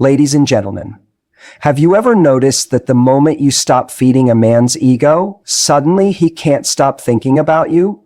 Ladies and gentlemen, have you ever noticed that the moment you stop feeding a man's ego, suddenly he can't stop thinking about you?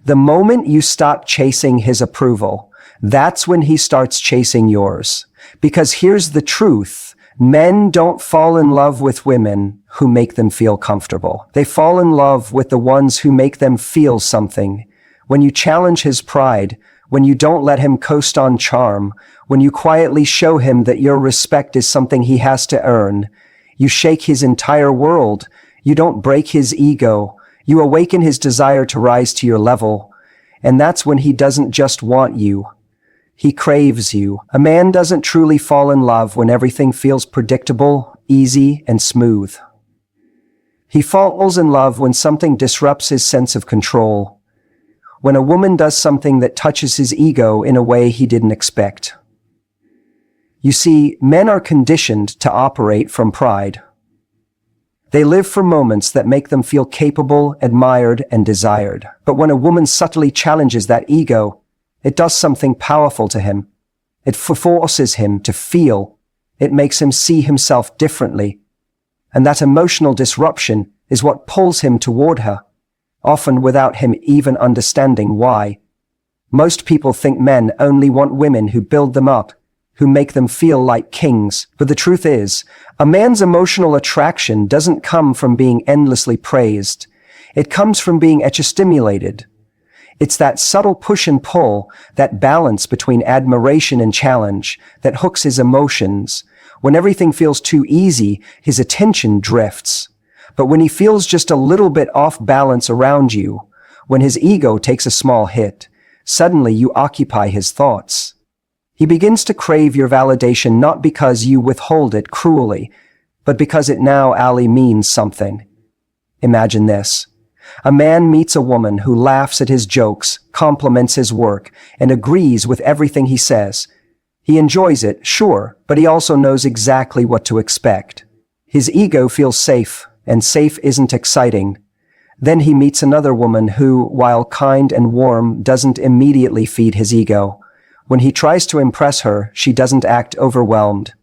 The moment you stop chasing his approval, that's when he starts chasing yours. Because here's the truth. Men don't fall in love with women who make them feel comfortable. They fall in love with the ones who make them feel something. When you challenge his pride, when you don't let him coast on charm, when you quietly show him that your respect is something he has to earn, you shake his entire world. You don't break his ego. You awaken his desire to rise to your level. And that's when he doesn't just want you. He craves you. A man doesn't truly fall in love when everything feels predictable, easy, and smooth. He falls in love when something disrupts his sense of control. When a woman does something that touches his ego in a way he didn't expect. You see, men are conditioned to operate from pride. They live for moments that make them feel capable, admired, and desired. But when a woman subtly challenges that ego, it does something powerful to him. It forces him to feel. It makes him see himself differently. And that emotional disruption is what pulls him toward her, often without him even understanding why. Most people think men only want women who build them up, who make them feel like kings. But the truth is, a man's emotional attraction doesn't come from being endlessly praised. It comes from being stimulated. It's that subtle push and pull, that balance between admiration and challenge, that hooks his emotions. When everything feels too easy, his attention drifts. But when he feels just a little bit off balance around you, when his ego takes a small hit, suddenly you occupy his thoughts. He begins to crave your validation not because you withhold it cruelly, but because it now means something. Imagine this. A man meets a woman who laughs at his jokes, compliments his work, and agrees with everything he says. He enjoys it, sure, but he also knows exactly what to expect. His ego feels safe, and safe isn't exciting. Then he meets another woman who, while kind and warm, doesn't immediately feed his ego. When he tries to impress her, she doesn't act overwhelmed.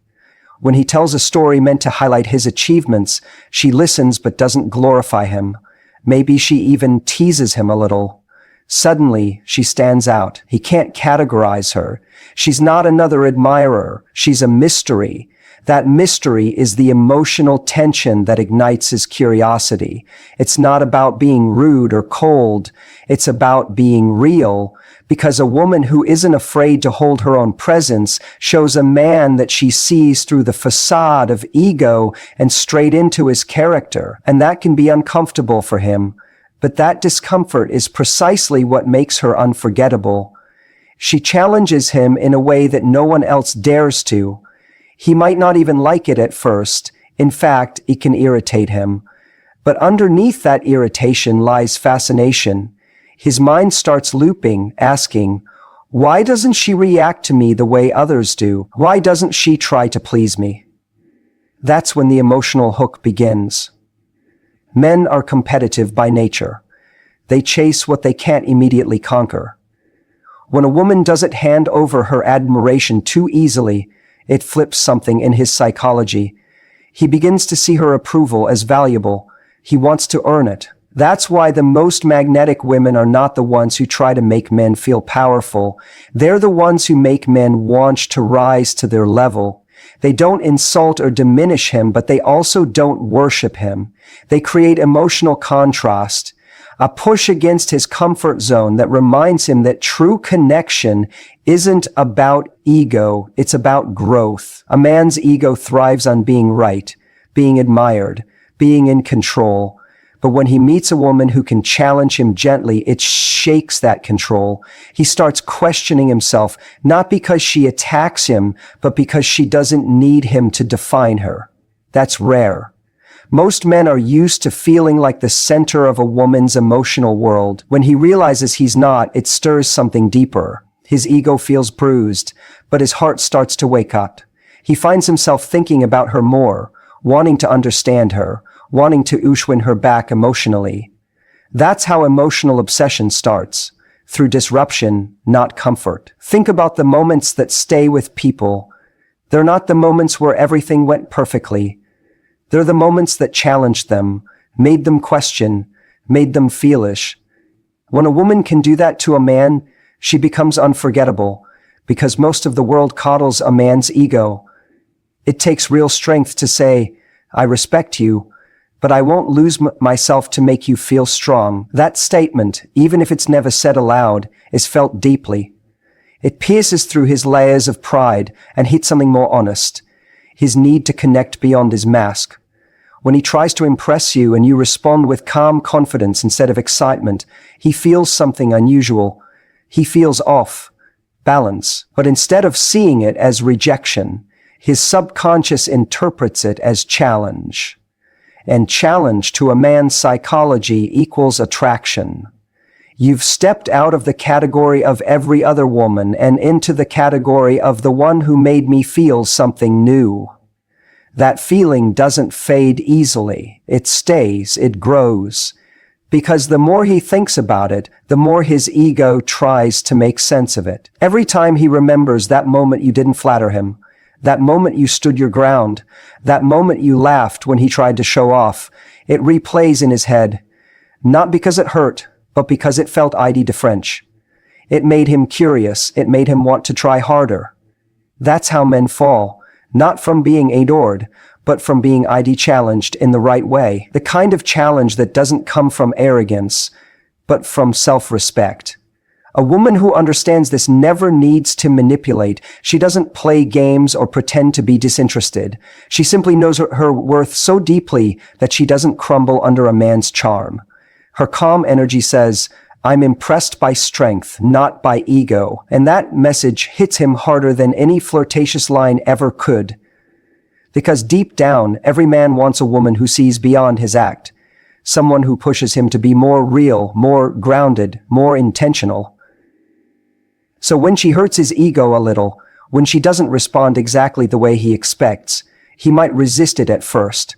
When he tells a story meant to highlight his achievements, she listens but doesn't glorify him. Maybe she even teases him a little. Suddenly, she stands out. He can't categorize her. She's not another admirer. She's a mystery. That mystery is the emotional tension that ignites his curiosity. It's not about being rude or cold. It's about being real. Because a woman who isn't afraid to hold her own presence shows a man that she sees through the facade of ego and straight into his character. And that can be uncomfortable for him. But that discomfort is precisely what makes her unforgettable. She challenges him in a way that no one else dares to. He might not even like it at first. In fact, it can irritate him. But underneath that irritation lies fascination. His mind starts looping, asking, why doesn't she react to me the way others do? Why doesn't she try to please me? That's when the emotional hook begins. Men are competitive by nature. They chase what they can't immediately conquer. When a woman doesn't hand over her admiration too easily, it flips something in his psychology. He begins to see her approval as valuable. He wants to earn it. That's why the most magnetic women are not the ones who try to make men feel powerful. They're the ones who make men want to rise to their level. They don't insult or diminish him, but they also don't worship him. They create emotional contrast, a push against his comfort zone that reminds him that true connection isn't about ego, it's about growth. A man's ego thrives on being right, being admired, being in control. But when he meets a woman who can challenge him gently, it shakes that control. He starts questioning himself, not because she attacks him, but because she doesn't need him to define her. That's rare. Most men are used to feeling like the center of a woman's emotional world. When he realizes he's not, it stirs something deeper. His ego feels bruised, but his heart starts to wake up. He finds himself thinking about her more, wanting to understand her, wanting to win her back emotionally. That's how emotional obsession starts, through disruption, not comfort. Think about the moments that stay with people, They're not the moments where everything went perfectly. They're the moments that challenged them, made them question, made them foolish. When a woman can do that to a man, she becomes unforgettable, because most of the world coddles a man's ego. It takes real strength to say, I respect you, but I won't lose myself to make you feel strong. That statement, even if it's never said aloud, is felt deeply. It pierces through his layers of pride and hits something more honest, his need to connect beyond his mask. When he tries to impress you and you respond with calm confidence instead of excitement, he feels something unusual. He feels off balance. But instead of seeing it as rejection, his subconscious interprets it as challenge. And challenge to a man's psychology equals attraction. You've stepped out of the category of every other woman and into the category of the one who made me feel something new. That feeling doesn't fade easily. It stays, it grows. Because the more he thinks about it, the more his ego tries to make sense of it. Every time he remembers that moment you didn't flatter him, that moment you stood your ground, that moment you laughed when he tried to show off, it replays in his head. Not because it hurt, but because it felt ID de French. It made him curious. It made him want to try harder. That's how men fall, not from being adored, but from being ID challenged in the right way. The kind of challenge that doesn't come from arrogance, but from self-respect. A woman who understands this never needs to manipulate. She doesn't play games or pretend to be disinterested. She simply knows her worth so deeply that she doesn't crumble under a man's charm. Her calm energy says, I'm impressed by strength, not by ego. And that message hits him harder than any flirtatious line ever could. Because deep down, every man wants a woman who sees beyond his act. Someone who pushes him to be more real, more grounded, more intentional. So when she hurts his ego a little, when she doesn't respond exactly the way he expects, he might resist it at first.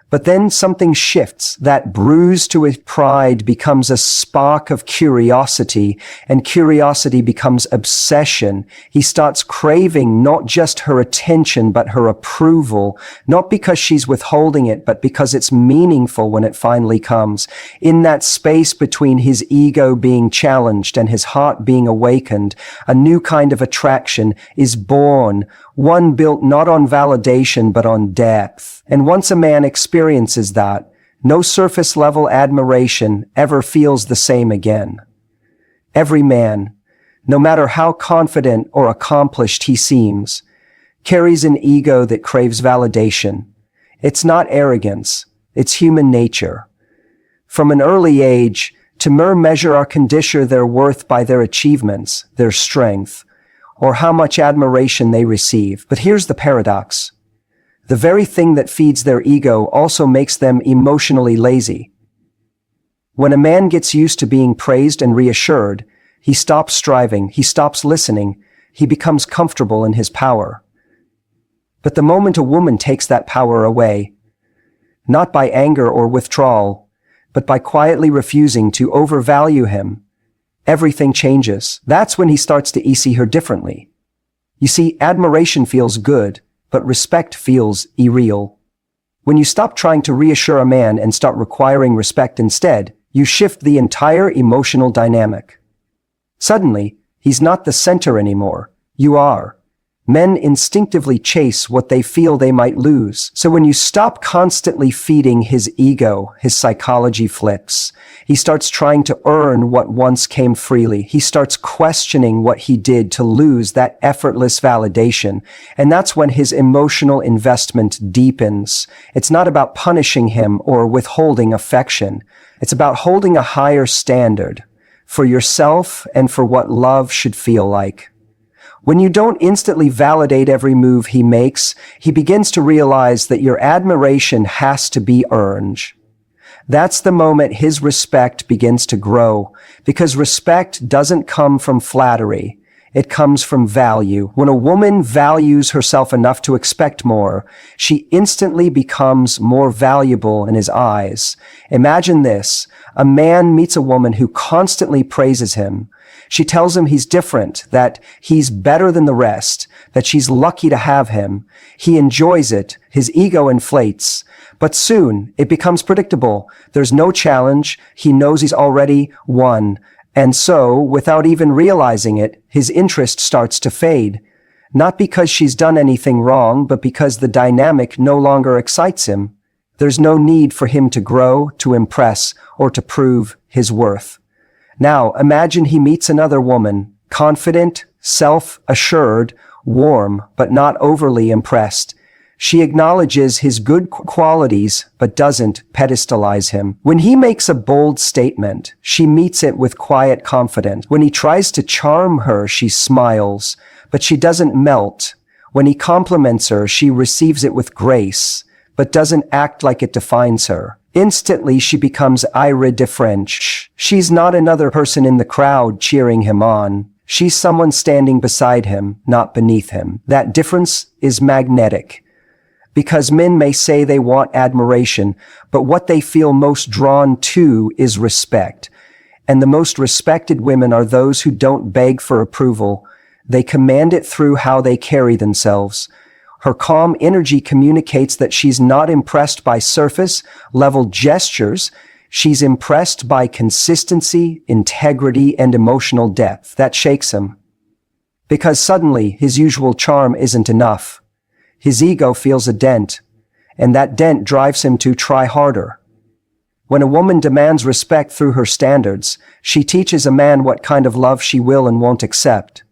But then something shifts. That bruise to his pride becomes a spark of curiosity, and curiosity becomes obsession. He starts craving not just her attention, but her approval, not because she's withholding it, but because it's meaningful when it finally comes. In that space between his ego being challenged and his heart being awakened, a new kind of attraction is born, one built not on validation, but on depth. And once a man experiences that, no surface-level admiration ever feels the same again. Every man, no matter how confident or accomplished he seems, carries an ego that craves validation. It's not arrogance, it's human nature. From an early age, to measure or condition their worth by their achievements, their strength, or how much admiration they receive. But here's the paradox. The very thing that feeds their ego also makes them emotionally lazy. When a man gets used to being praised and reassured, he stops striving, he stops listening, he becomes comfortable in his power. But the moment a woman takes that power away, not by anger or withdrawal, but by quietly refusing to overvalue him, everything changes. That's when he starts to see her differently. You see, admiration feels good, but respect feels irreal. When you stop trying to reassure a man and start requiring respect instead, you shift the entire emotional dynamic. Suddenly, he's not the center anymore. You are. Men instinctively chase what they feel they might lose. So when you stop constantly feeding his ego, his psychology flips. He starts trying to earn what once came freely. He starts questioning what he did to lose that effortless validation. And that's when his emotional investment deepens. It's not about punishing him or withholding affection. It's about holding a higher standard for yourself and for what love should feel like. When you don't instantly validate every move he makes, he begins to realize that your admiration has to be earned. That's the moment his respect begins to grow, because respect doesn't come from flattery. It comes from value. When a woman values herself enough to expect more, she instantly becomes more valuable in his eyes. Imagine this. A man meets a woman who constantly praises him. She tells him he's different, that he's better than the rest, that she's lucky to have him. He enjoys it. His ego inflates. But soon, it becomes predictable. There's no challenge. He knows he's already won. And so, without even realizing it, his interest starts to fade. Not because she's done anything wrong, but because the dynamic no longer excites him. There's no need for him to grow, to impress, or to prove his worth. Now, imagine he meets another woman, confident, self-assured, warm, but not overly impressed. She acknowledges his good qualities, but doesn't pedestalize him. When he makes a bold statement, she meets it with quiet confidence. When he tries to charm her, she smiles, but she doesn't melt. When he compliments her, she receives it with grace, but doesn't act like it defines her. Instantly, she becomes irreverent. She's not another person in the crowd cheering him on. She's someone standing beside him, not beneath him. That difference is magnetic. Because men may say they want admiration, but what they feel most drawn to is respect. And the most respected women are those who don't beg for approval. They command it through how they carry themselves. Her calm energy communicates that she's not impressed by surface-level gestures. She's impressed by consistency, integrity, and emotional depth. That shakes him. Because suddenly, his usual charm isn't enough. His ego feels a dent, and that dent drives him to try harder. When a woman demands respect through her standards, she teaches a man what kind of love she will and won't accept.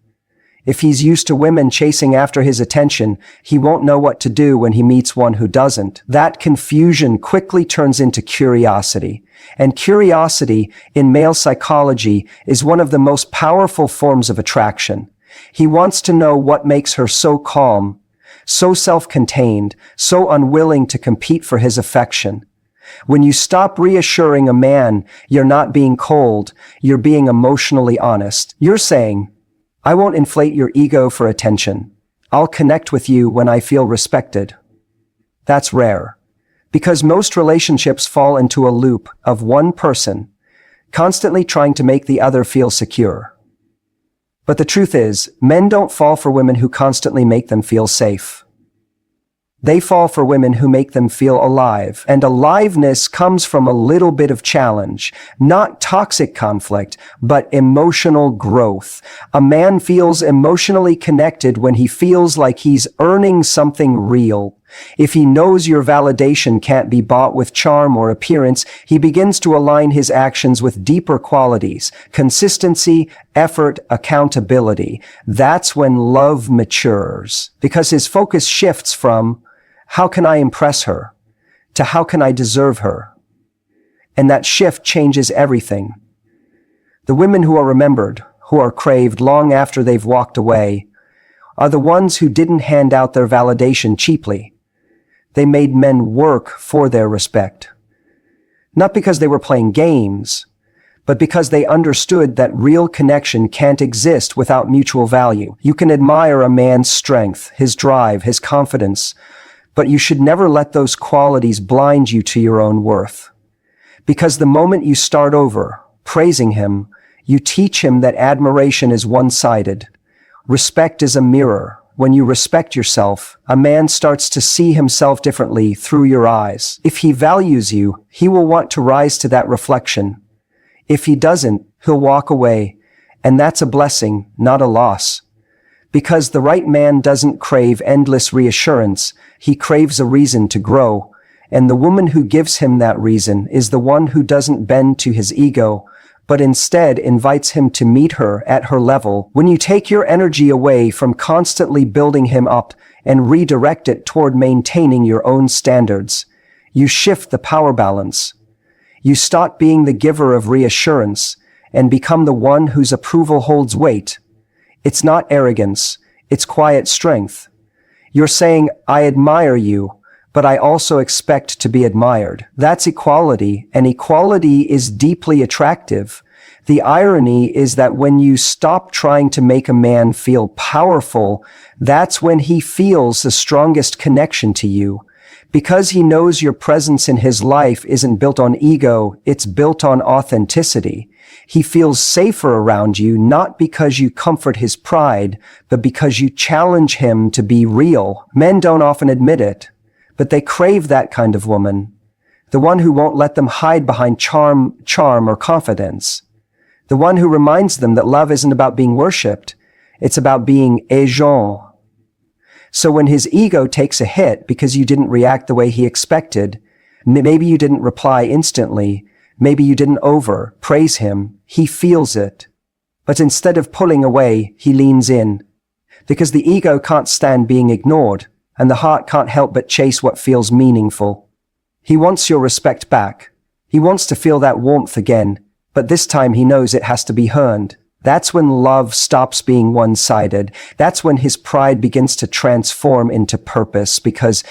If he's used to women chasing after his attention, he won't know what to do when he meets one who doesn't. That confusion quickly turns into curiosity. And curiosity, in male psychology, is one of the most powerful forms of attraction. He wants to know what makes her so calm, so self-contained, so unwilling to compete for his affection. When you stop reassuring a man, you're not being cold, you're being emotionally honest. You're saying, I won't inflate your ego for attention. I'll connect with you when I feel respected. That's rare, because most relationships fall into a loop of one person constantly trying to make the other feel secure. But the truth is, men don't fall for women who constantly make them feel safe. They fall for women who make them feel alive, and aliveness comes from a little bit of challenge, not toxic conflict, but emotional growth. A man feels emotionally connected when he feels like he's earning something real. If he knows your validation can't be bought with charm or appearance, he begins to align his actions with deeper qualities: consistency, effort, accountability. That's when love matures, because his focus shifts from how can I impress her to how can I deserve her? And that shift changes everything. The women who are remembered, who are craved long after they've walked away, are the ones who didn't hand out their validation cheaply. They made men work for their respect. Not because they were playing games, but because they understood that real connection can't exist without mutual value. You can admire a man's strength, his drive, his confidence, but you should never let those qualities blind you to your own worth. Because the moment you start over, praising him, you teach him that admiration is one-sided. Respect is a mirror. When you respect yourself, a man starts to see himself differently through your eyes. If he values you, he will want to rise to that reflection. If he doesn't, he'll walk away, and that's a blessing, not a loss. Because the right man doesn't crave endless reassurance, he craves a reason to grow, and the woman who gives him that reason is the one who doesn't bend to his ego, but instead invites him to meet her at her level. When you take your energy away from constantly building him up and redirect it toward maintaining your own standards, you shift the power balance. You stop being the giver of reassurance and become the one whose approval holds weight. It's not arrogance, it's quiet strength. You're saying, I admire you, but I also expect to be admired. That's equality, and equality is deeply attractive. The irony is that when you stop trying to make a man feel powerful, that's when he feels the strongest connection to you. Because he knows your presence in his life isn't built on ego, it's built on authenticity. He feels safer around you not because you comfort his pride, but because you challenge him to be real. Men don't often admit it, but they crave that kind of woman. The one who won't let them hide behind charm or confidence. The one who reminds them that love isn't about being worshipped, it's about being agent. So when his ego takes a hit because you didn't react the way he expected, maybe you didn't reply instantly, maybe you didn't praise him, he feels it. But instead of pulling away, he leans in. Because the ego can't stand being ignored, and the heart can't help but chase what feels meaningful. He wants your respect back. He wants to feel that warmth again, but this time he knows it has to be earned. That's when love stops being one-sided. That's when his pride begins to transform into purpose, because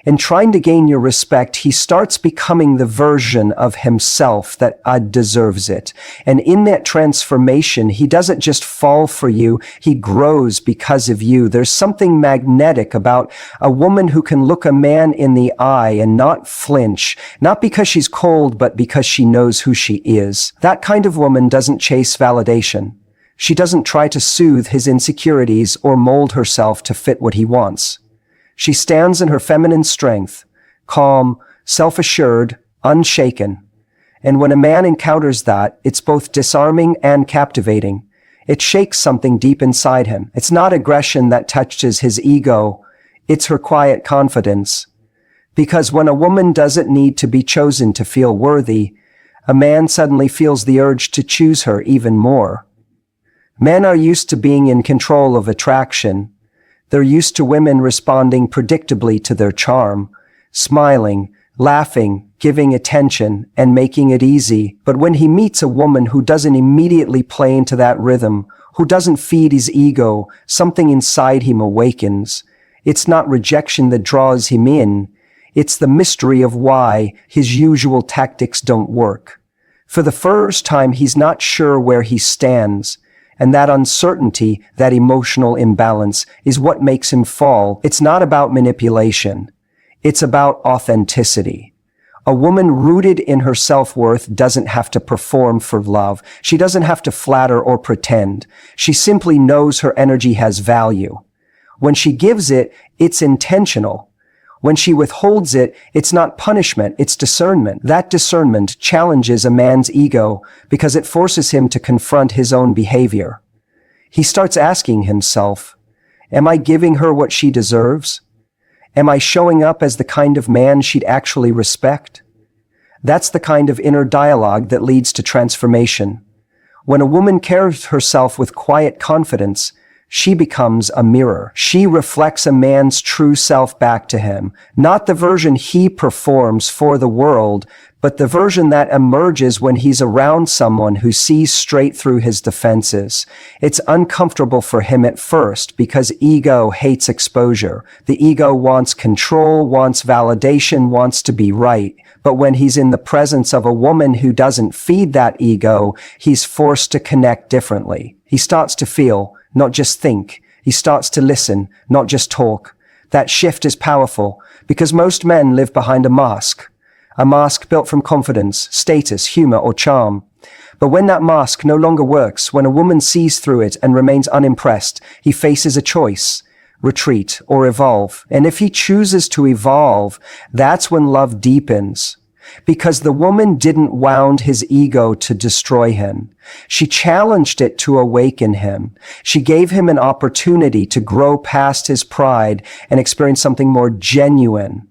in trying to gain your respect, he starts becoming the version of himself that deserves it. And in that transformation, he doesn't just fall for you, he grows because of you. There's something magnetic about a woman who can look a man in the eye and not flinch, not because she's cold, but because she knows who she is. That kind of woman doesn't chase validation. She doesn't try to soothe his insecurities or mold herself to fit what he wants. She stands in her feminine strength, calm, self-assured, unshaken. And when a man encounters that, it's both disarming and captivating. It shakes something deep inside him. It's not aggression that touches his ego, it's her quiet confidence. Because when a woman doesn't need to be chosen to feel worthy, a man suddenly feels the urge to choose her even more. Men are used to being in control of attraction. They're used to women responding predictably to their charm, smiling, laughing, giving attention, and making it easy. But when he meets a woman who doesn't immediately play into that rhythm, who doesn't feed his ego, something inside him awakens. It's not rejection that draws him in. It's the mystery of why his usual tactics don't work. For the first time, he's not sure where he stands. And that uncertainty, that emotional imbalance, is what makes him fall. It's not about manipulation. It's about authenticity. A woman rooted in her self-worth doesn't have to perform for love. She doesn't have to flatter or pretend. She simply knows her energy has value. When she gives it, it's intentional. When she withholds it, it's not punishment, it's discernment. That discernment challenges a man's ego because it forces him to confront his own behavior. He starts asking himself, am I giving her what she deserves? Am I showing up as the kind of man she'd actually respect? That's the kind of inner dialogue that leads to transformation. When a woman carries herself with quiet confidence, she becomes a mirror. She reflects a man's true self back to him, not the version he performs for the world, but the version that emerges when he's around someone who sees straight through his defenses. It's uncomfortable for him at first because ego hates exposure. The ego wants control, wants validation, wants to be right. But when he's in the presence of a woman who doesn't feed that ego, he's forced to connect differently. He starts to feel, not just think. He starts to listen, not just talk. That shift is powerful because most men live behind a mask built from confidence, status, humor, or charm. But when that mask no longer works, when a woman sees through it and remains unimpressed, he faces a choice: retreat or evolve. And if he chooses to evolve, that's when love deepens. Because the woman didn't wound his ego to destroy him. She challenged it to awaken him. She gave him an opportunity to grow past his pride and experience something more genuine.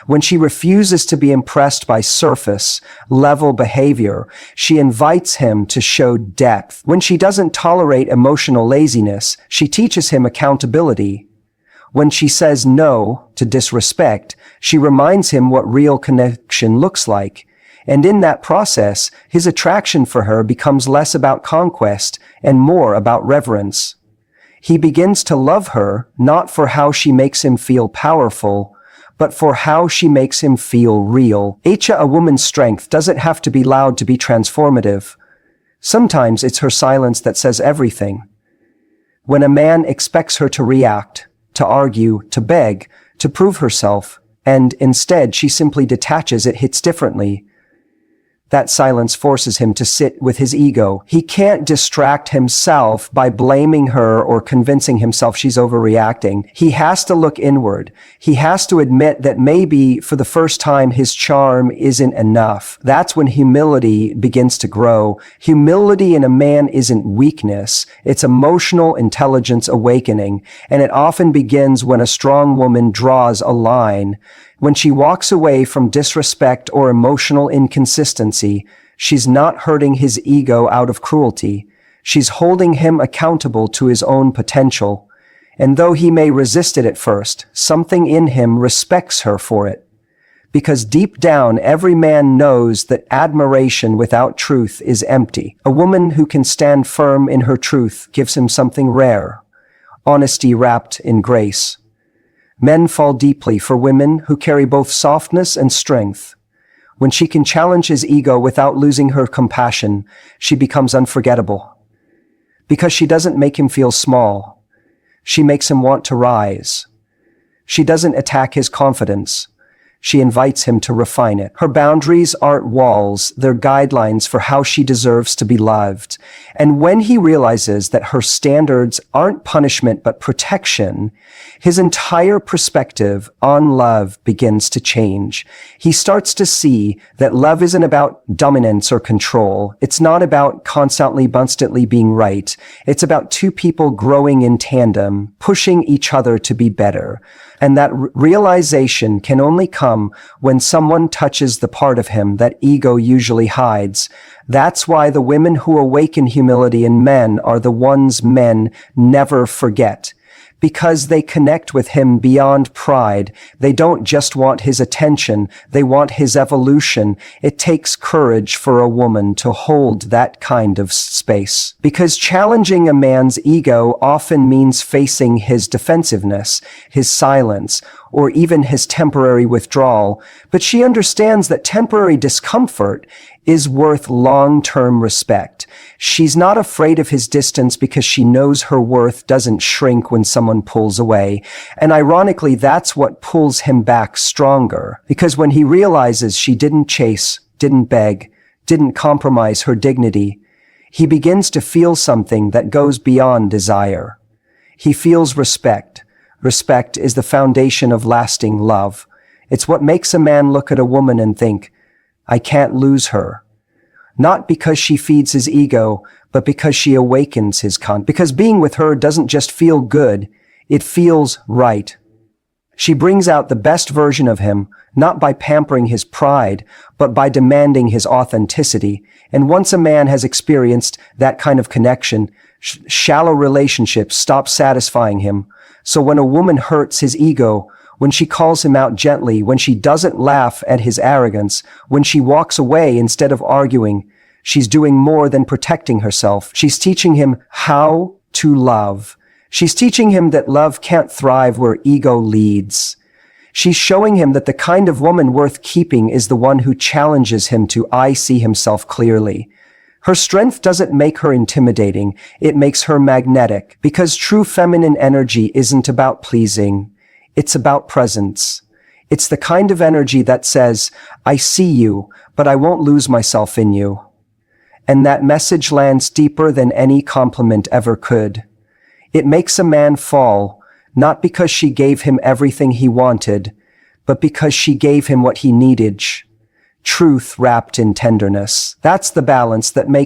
When she refuses to be impressed by surface-level behavior, she invites him to show depth. When she doesn't tolerate emotional laziness, she teaches him accountability. When she says no to disrespect, she reminds him what real connection looks like. And in that process, his attraction for her becomes less about conquest and more about reverence. He begins to love her not for how she makes him feel powerful, but for how she makes him feel real. A woman's strength doesn't have to be loud to be transformative. Sometimes it's her silence that says everything. When a man expects her to react, to argue, to beg, to prove herself, and instead she simply detaches, it hits differently. That silence forces him to sit with his ego. He can't distract himself by blaming her or convincing himself she's overreacting. He has to look inward. He has to admit that maybe for the first time his charm isn't enough. That's when humility begins to grow. Humility in a man isn't weakness. It's emotional intelligence awakening, and it often begins when a strong woman draws a line. When she walks away from disrespect or emotional inconsistency, she's not hurting his ego out of cruelty. She's holding him accountable to his own potential. And though he may resist it at first, something in him respects her for it. Because deep down, every man knows that admiration without truth is empty. A woman who can stand firm in her truth gives him something rare, honesty wrapped in grace. Men fall deeply for women who carry both softness and strength. When she can challenge his ego without losing her compassion, she becomes unforgettable. Because she doesn't make him feel small. She makes him want to rise. She doesn't attack his confidence. She invites him to refine it. Her boundaries aren't walls, they're guidelines for how she deserves to be loved. And when he realizes that her standards aren't punishment but protection, his entire perspective on love begins to change. He starts to see that love isn't about dominance or control. It's not about constantly being right. It's about two people growing in tandem, pushing each other to be better. And that realization can only come when someone touches the part of him that ego usually hides. That's why the women who awaken humility in men are the ones men never forget. Because they connect with him beyond pride. They don't just want his attention, they want his evolution. It takes courage for a woman to hold that kind of space. Because challenging a man's ego often means facing his defensiveness, his silence, or even his temporary withdrawal. But she understands that temporary discomfort is worth long-term respect. She's not afraid of his distance because she knows her worth doesn't shrink when someone pulls away. And ironically, that's what pulls him back stronger. Because when he realizes she didn't chase, didn't beg, didn't compromise her dignity, he begins to feel something that goes beyond desire. He feels respect. Respect is the foundation of lasting love. It's what makes a man look at a woman and think, I can't lose her. Not because she feeds his ego, but because she awakens his because being with her doesn't just feel good, it feels right. She brings out the best version of him, not by pampering his pride, but by demanding his authenticity. And once a man has experienced that kind of connection, shallow relationships stop satisfying him. So when a woman hurts his ego, when she calls him out gently, when she doesn't laugh at his arrogance, when she walks away instead of arguing, she's doing more than protecting herself. She's teaching him how to love. She's teaching him that love can't thrive where ego leads. She's showing him that the kind of woman worth keeping is the one who challenges him to see himself clearly. Her strength doesn't make her intimidating, it makes her magnetic, because true feminine energy isn't about pleasing. It's about presence. It's the kind of energy that says, I see you, but I won't lose myself in you. And that message lands deeper than any compliment ever could. It makes a man fall, not because she gave him everything he wanted, but because she gave him what he needed. Truth wrapped in tenderness. That's the balance that makes